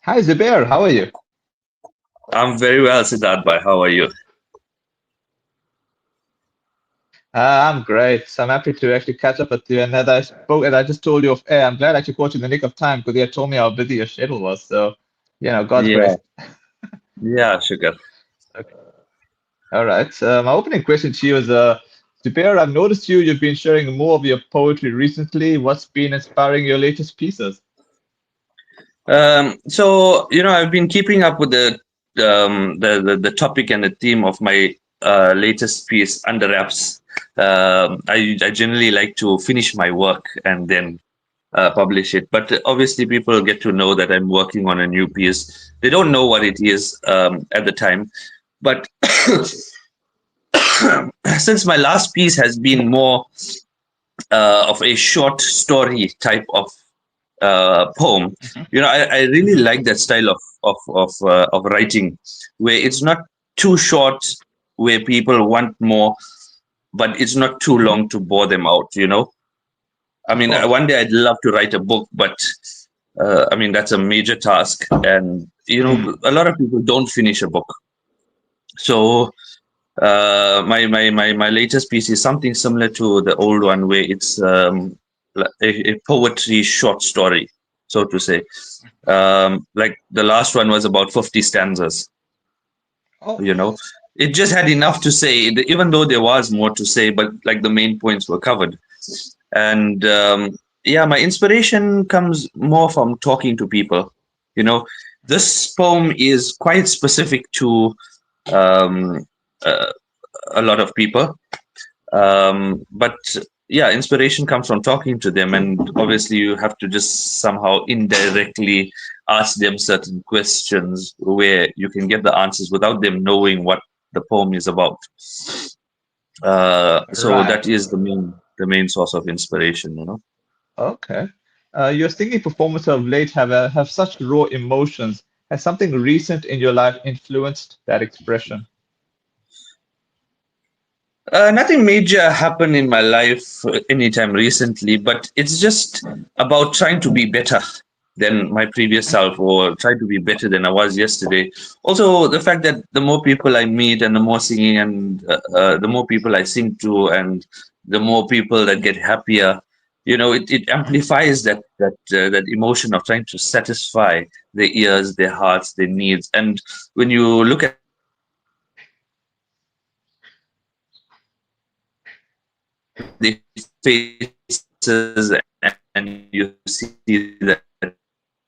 Hi Zubair, how are you? I'm very well, Siddharth. How are you? I'm great. So I'm happy to actually catch up with you. And as I just told you off air, I'm glad I actually caught you in the nick of time because you had told me how busy your schedule was. So, God's Yeah, grace. yeah, sugar. Okay. All right. My opening question to you is, Zubair, I've noticed you've been sharing more of your poetry recently. What's been inspiring your latest pieces? I've been keeping up with the topic and the theme of my latest piece, Under Wraps. I generally like to finish my work and then publish it. But obviously, people get to know that I'm working on a new piece. They don't know what it is at the time. But since my last piece has been more of a short story type of poem. Hmm. I really Hmm. like that style of writing, where it's not too short, where people want more, but it's not too Hmm. long to bore them out. I Of mean, course. one day I'd love to write a book, but I mean that's a major task, and a lot of people don't finish a book. So my latest piece is something similar to the old one, where it's a poetry short story, so to say. Like the last one was about 50 stanzas. Oh, You know, it just had enough to say, even though there was more to say, but like the main points were covered. And yeah, my inspiration comes more from talking to people. You know, this poem is quite specific to um, uh, a lot of people. But yeah, inspiration comes from talking to them, and obviously you have to just somehow indirectly ask them certain questions where you can get the answers without them knowing what the poem is about. So right. that is the main source of inspiration. Okay. Your singing performances of late have such raw emotions. Has something recent in your life influenced that expression? Nothing major happened in my life anytime recently, but it's just about trying to be better than my previous self, or try to be better than I was yesterday. Also, the fact that the more people I meet and the more singing and the more people I sing to, and the more people that get happier, it amplifies that emotion of trying to satisfy their ears, their hearts, their needs. And when you look at their faces and you see that.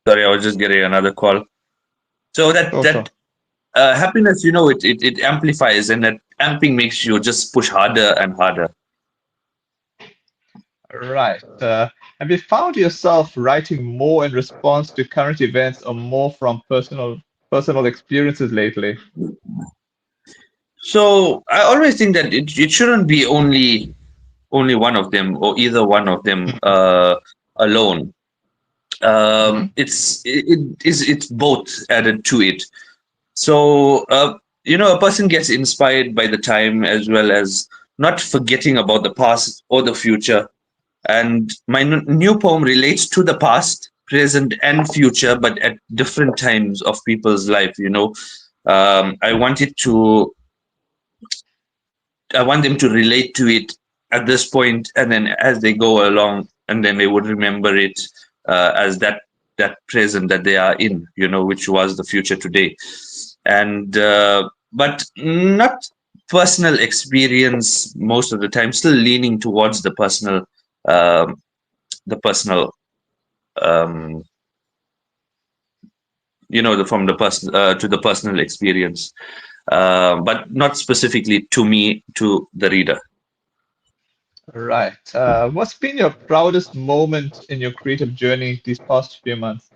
Sorry, I was just getting another call. So that Sure, sure. happiness, it amplifies, and that amping makes you just push harder and harder. Right. Have you found yourself writing more in response to current events or more from personal experiences lately? So I always think that it shouldn't be only one of them, or either one of them alone. Hmm. It's both added to it. So a person gets inspired by the time, as well as not forgetting about the past or the future. And my new poem relates to the past, present, and future, but at different times of people's life. I want it to I want them to relate to it at this point, and then as they go along, and then they would remember it as that present that they are in, which was the future today. And but not personal experience most of the time, still leaning towards um, the personal, um, from the person to the personal experience, but not specifically to me, to the reader. Right. What's been your proudest moment in your creative journey these past few months?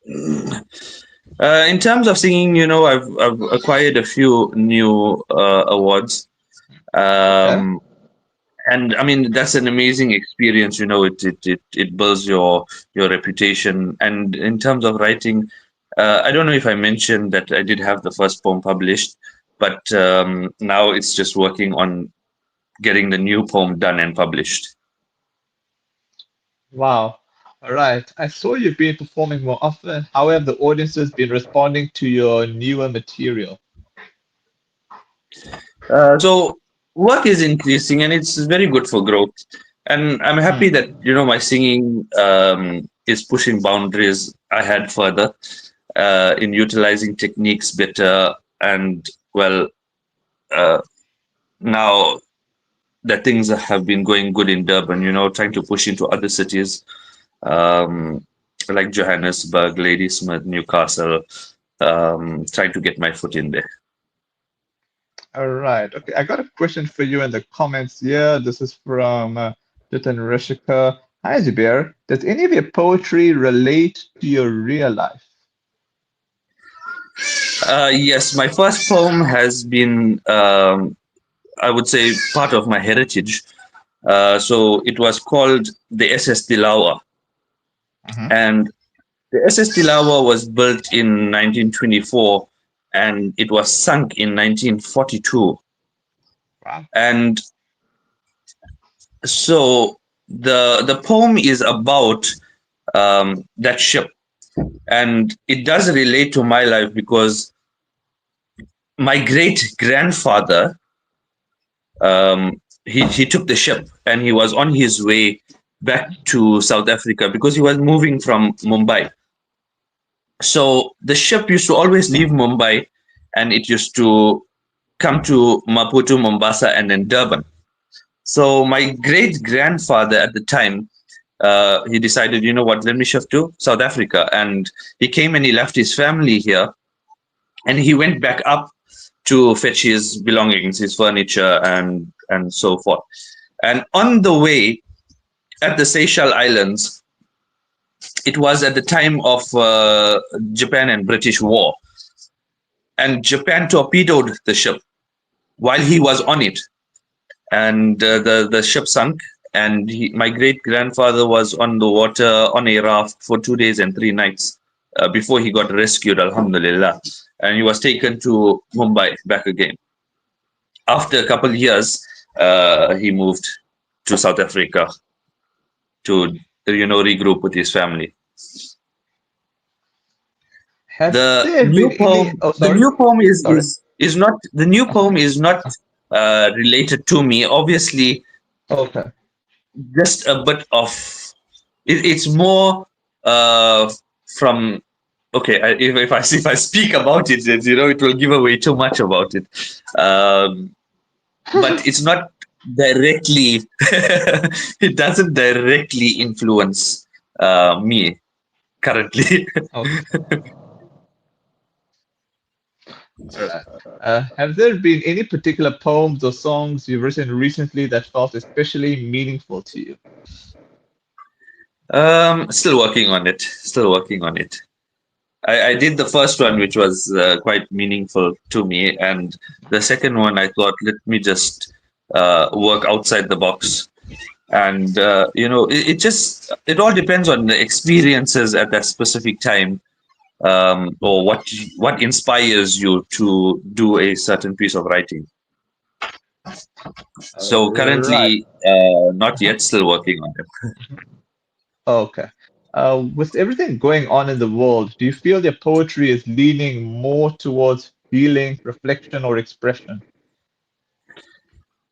In terms of singing, I've acquired a few new awards, Okay. um, and I mean that's an amazing experience. It builds your reputation. And in terms of writing, I don't know if I mentioned that I did have the first poem published, but now it's just working on getting the new poem done and published. Wow. All right. I saw you've been performing more often. How have the audiences been responding to your newer material? So work is increasing, and it's very good for growth. And I'm happy Hmm. that my singing is pushing boundaries ahead further in utilizing techniques better. And well, uh, now that things have been going good in Durban, trying to push into other cities um, like Johannesburg, Ladysmith, Newcastle, trying to get my foot in there. All right. Okay. I got a question for you in the comments here. This is from Jitan Rishika. Hi, Zubair. Does any of your poetry relate to your real life? Yes, my first poem has been, I would say, part of my heritage. So it was called the SS Dilawa. Hmm. And the SS Dilawa was built in 1924 and it was sunk in 1942. Wow. And so the poem is about that ship. And it does relate to my life because my great grandfather he took the ship and he was on his way back to South Africa because he was moving from Mumbai. So the ship used to always leave Mumbai and it used to come to Maputo, Mombasa, and then Durban. So my great grandfather at the time, he decided, you know what, let me shift to South Africa. And he came and he left his family here and he went back up to fetch his belongings, his furniture, and so forth. And on the way at the Seychelles Islands, it was at the time of Japan and British War, and Japan torpedoed the ship while he was on it, and the ship sunk. And my great grandfather was on the water on a raft for 2 days and 3 nights before he got rescued, Alhamdulillah, and he was taken to Mumbai back again. After a couple of years, he moved to South Africa to regroup with his family. Has The there been new any? poem, Oh, the sorry. new poem Sorry. is not the new Uh-huh. poem is not related to me. Obviously, Okay. just a bit of it's more uh, from okay. If I speak about it, it will give away too much about it. Um, but it's not directly. It doesn't directly influence me currently. Okay. All right. Have there been any particular poems or songs you've written recently that felt especially meaningful to you? Still working on it. Still working on it. I did the first one, which was quite meaningful to me, and the second one, I thought, let me just work outside the box. And it all depends on the experiences at that specific time, or what inspires you to do a certain piece of writing. So Right. currently, not Uh-huh. yet. Still working on it. Okay. With everything going on in the world, do you feel your poetry is leaning more towards healing, reflection, or expression?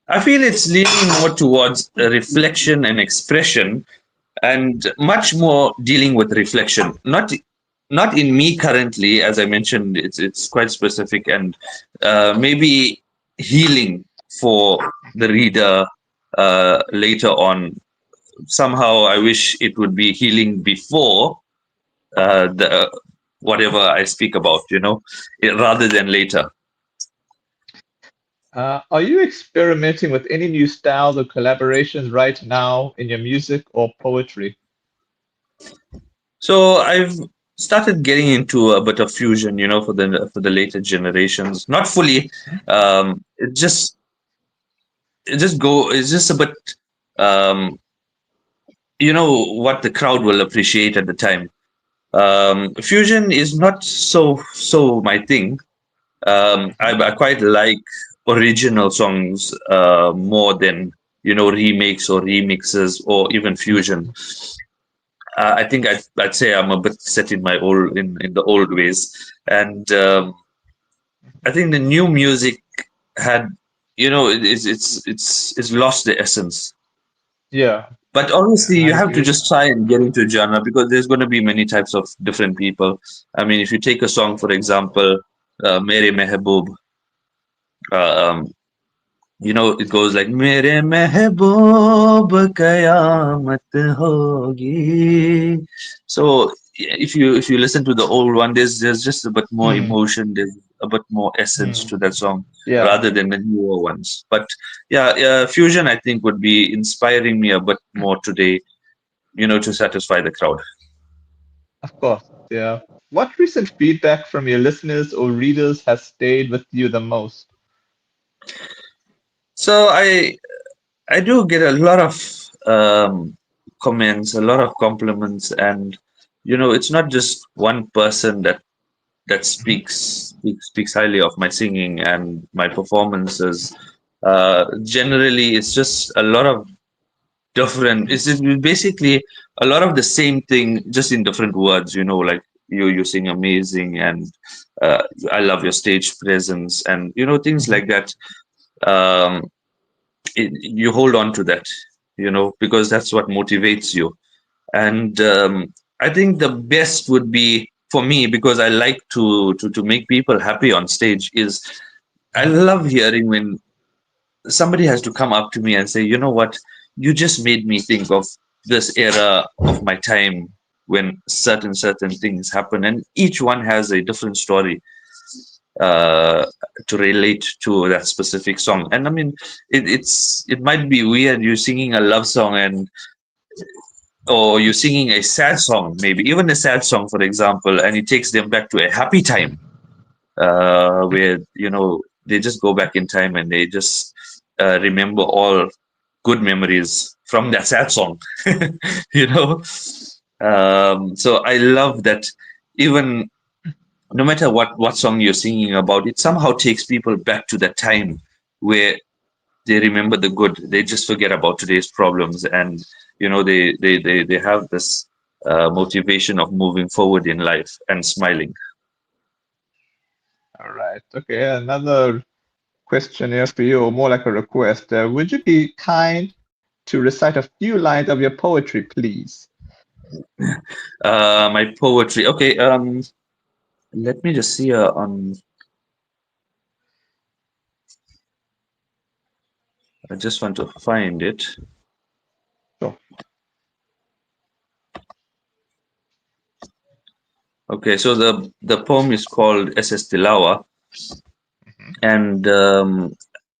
I feel it's leaning more towards reflection and expression, and much more dealing with reflection. Not in me currently, as I mentioned, it's quite specific, and maybe healing for the reader later on. Somehow, I wish it would be healing before the whatever I speak about, rather than later. Are you experimenting with any new styles or collaborations right now in your music or poetry? So I've started getting into a bit of fusion, for the later generations. Not fully. It's just a bit. Um, what the crowd will appreciate at the time. Fusion is not so my thing. I quite like original songs more than remakes or remixes or even fusion. I think I'd say I'm a bit set in my old in the old ways, and I think the new music had, it's lost the essence. Yeah, But yeah, obviously, I you have agree to with just that. try and get into a genre because there's going to be many types of different people. I mean, if you take a song, for example, Mere Mehboob, um, it goes like Mere Mehboob Kayamat Hogi. So if you listen to the old one, there's just a bit more Hmm. emotion, there's a bit more essence Hmm. to that song Yeah, rather than the newer ones. But yeah, fusion I think would be inspiring me a bit more today, to satisfy the crowd. of course. Yeah. What recent feedback from your listeners or readers has stayed with you the most? So I do get a lot of comments, a lot of compliments, and it's not just one person that Hmm. speaks highly of my singing and my performances. Generally, it's just a lot of different. It's just basically a lot of the same thing, just in different words. Like you sing amazing, and I love your stage presence, and things Hmm. like that. Um, you hold on to that, because that's what motivates you. And I think the best would be for me, because I like to make people happy on stage, is I Hmm. love hearing when somebody has to come up to me and say, you know what, you just made me think of this era of my time when certain things happen, and each one has a different story uh, to relate to that specific song. And I mean, it might be weird, you singing a love song, and or you're singing a sad song, maybe even a sad song, for example, and it takes them back to a happy time, where they just go back in time and they just remember all good memories from that sad song. you know so I love that, even no matter what song you're singing about, it somehow takes people back to that time where they remember the good, they just forget about today's problems, and they have this motivation of moving forward in life and smiling. All right. Okay. Another question here for you, or more like a request. Would you be kind to recite a few lines of your poetry, please? My poetry, okay. Let me just see on I just want to find it. Sure. Okay, so the poem is called SS Tilawa, Mhm. and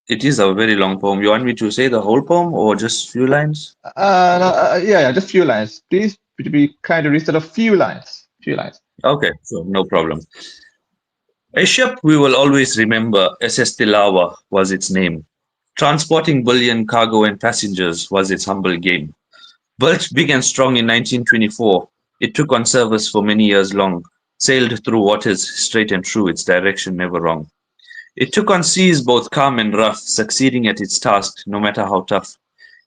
it is a very long poem. You want me to say the whole poem or just few lines? No, yeah, yeah, just few lines. Please, would you be kind to recite a few lines? Few lines. Okay, so no problem. A ship we will always remember, SS Tilawa was its name. Transporting bullion, cargo, and passengers was its humble game. Built big and strong in 1924, it took on service for many years long, sailed through waters straight and true, its direction never wrong. It took on seas both calm and rough, succeeding at its task, no matter how tough.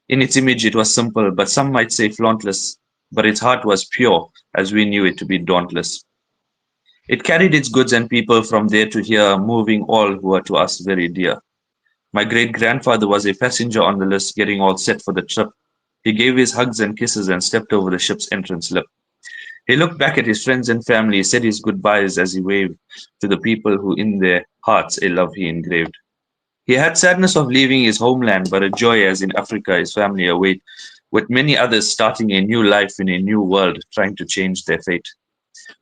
In its image, it was simple, but some might say flauntless, but its heart was pure, as we knew it to be dauntless. It carried its goods and people from there to here, moving all who were to us very dear. My great grandfather was a passenger on the list, getting all set for the trip. He gave his hugs and kisses and stepped over the ship's entrance lip. He looked back at his friends and family, said his goodbyes as he waved to the people who in their hearts a love he engraved. He had sadness of leaving his homeland, but a joy as in Africa his family await, with many others starting a new life in a new world, trying to change their fate.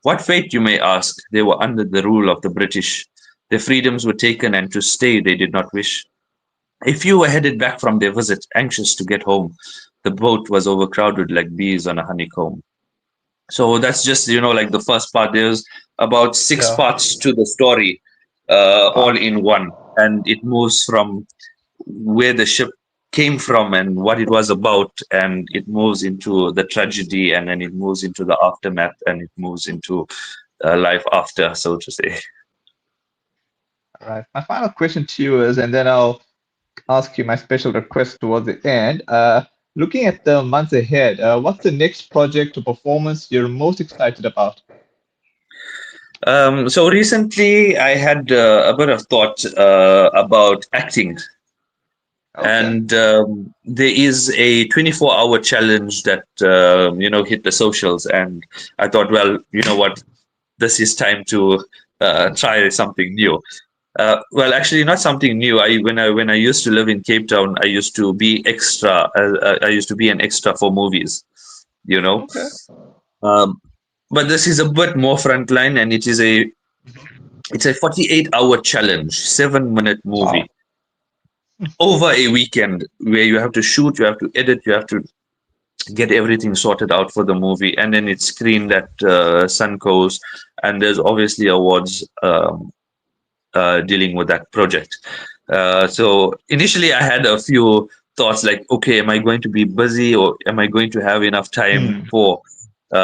What fate, you may ask? They were under the rule of the British. Their freedoms were taken, and to stay they did not wish. A few were headed back from their visit, anxious to get home. The boat was overcrowded like bees on a honeycomb. So that's just, like the first part. There's about six Yeah. parts to the story, all Wow. in one. And it moves from where the ship came from and what it was about, and it moves into the tragedy, and then it moves into the aftermath, and it moves into life after, so to say. All right. My final question to you is, and then I'll ask you my special request towards the end. looking at the months ahead, what's the next project or performance you're most excited about? So recently, I had a bit of thought about acting, Okay. and there is a 24-hour challenge that hit the socials, and I thought, well, you know what, this is time to try something new. Well, actually, not something new. When I used to live in Cape Town, I used to be extra. I used to be an extra for movies, you know. Okay. Um, but this is a bit more frontline, and it's a 48-hour challenge, 7-minute movie Wow. over a weekend where you have to shoot, you have to edit, you have to get everything sorted out for the movie, and then it's screened at Suncoast, and there's obviously awards dealing with that project. So initially, I had a few thoughts like, okay, am I going to be busy or am I going to have enough time Hmm. for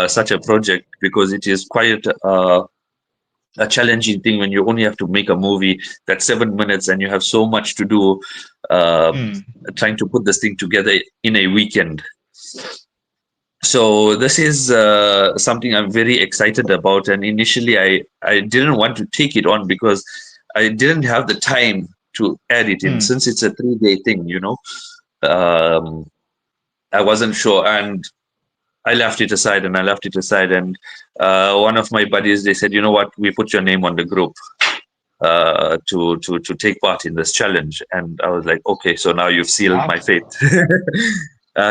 such a project? Because it is quite a challenging thing when you only have to make a movie that's 7 minutes and you have so much to do, um, Hmm. trying to put this thing together in a weekend. So this is something I'm very excited about. And initially, I didn't want to take it on because I didn't have the time to add it in. Hmm. Since it's a 3-day thing, um, I wasn't sure, and I left it aside and I left it aside. And one of my buddies, they said, you know what, we put your name on the group to take part in this challenge. And I was like, okay, so now you've sealed Wow. my fate.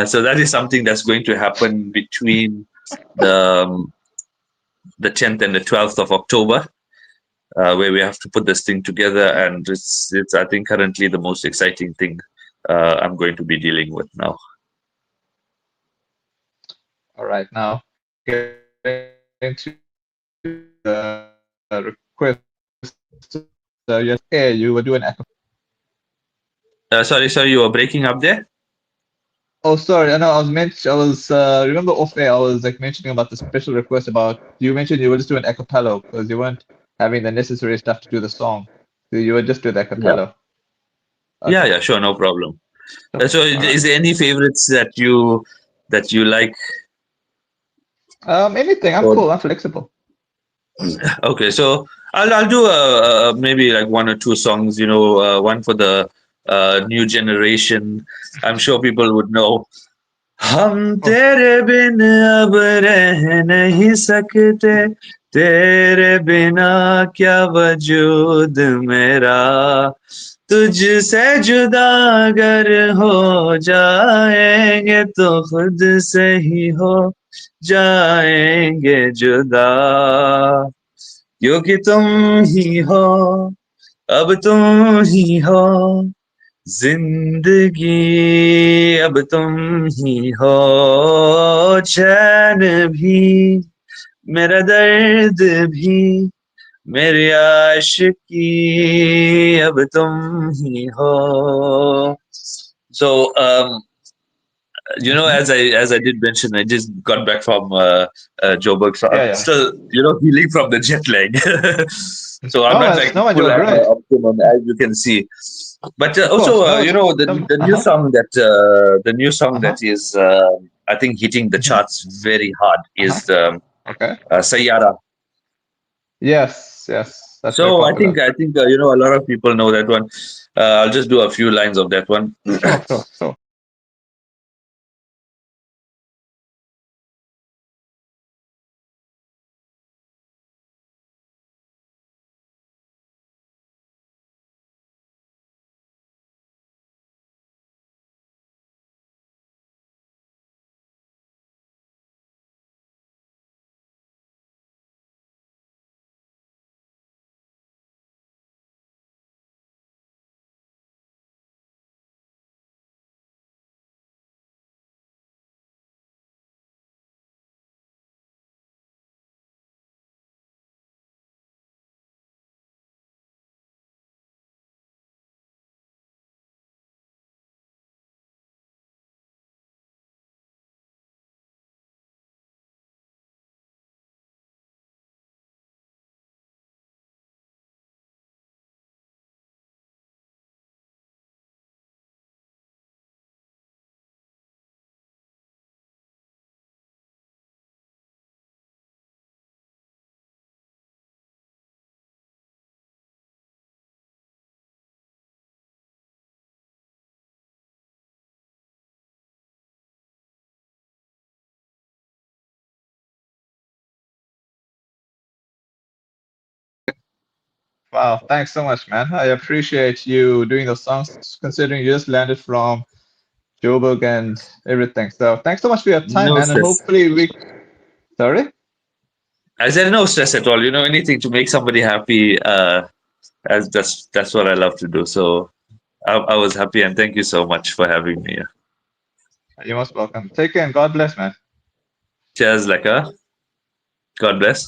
So that is something that's going to happen between the um, the 10th and the 12th of October, where we have to put this thing together, Okay. and it's I think currently the most exciting thing I'm going to be dealing with now. All right. Now, getting to the request, yes, hey, you were doing acapella. Sorry, you were breaking up there. Oh, sorry. I know I was remember off air. I was like mentioning about the special request about you mentioned you were just doing a cappella because you weren't having the necessary stuff to do the song. So you were just doing a Yeah, cappella. Okay. yeah, sure, no problem. Sure. So, All right. is there any favorites that you like? Anything. I'm Or cool. I'm flexible. okay, so I'll do maybe like one or two songs. One for the new generation. I'm sure people would know. हम Oh. तेरे बिन अब रह नहीं सकते, तेरे बिना क्या वजूद मेरा, तुझसे जुदा अगर हो जाएंगे तो खुद से ही हो जाएंगे जुदा, क्योंकि तुम ही हो, अब तुम ही हो जिंदगी, अब तुम ही हो चैन भी, मेरा दर्द भी, मेरी आशिकी, अब तुम ही हो. So, Hmm. as I did mention, I just got back from Joburg, so Yeah, I'm yeah. still, healing from the jet lag. So I'm No, not man. like No, man. full You're great. optimum, as you can see. But Of also, course. No, it's the new uh-huh. song that Uh-huh. is, I think, hitting the Hmm. charts very hard Uh-huh. is Okay. Sayara. Yes, yes. That's very So I popular. think I think a lot of people know that one. I'll just do a few lines of that one. Sure, sure, sure. Wow, thanks so much, man. I appreciate you doing those songs, considering you just landed from Joburg and everything. So thanks so much for your time, No man, and stress. hopefully we. Sorry. I said no stress at all. Anything to make somebody happy. As that's what I love to do. So I was happy, and thank you so much for having me. You're most welcome. Take care and God bless, man. Cheers, Leka. God bless.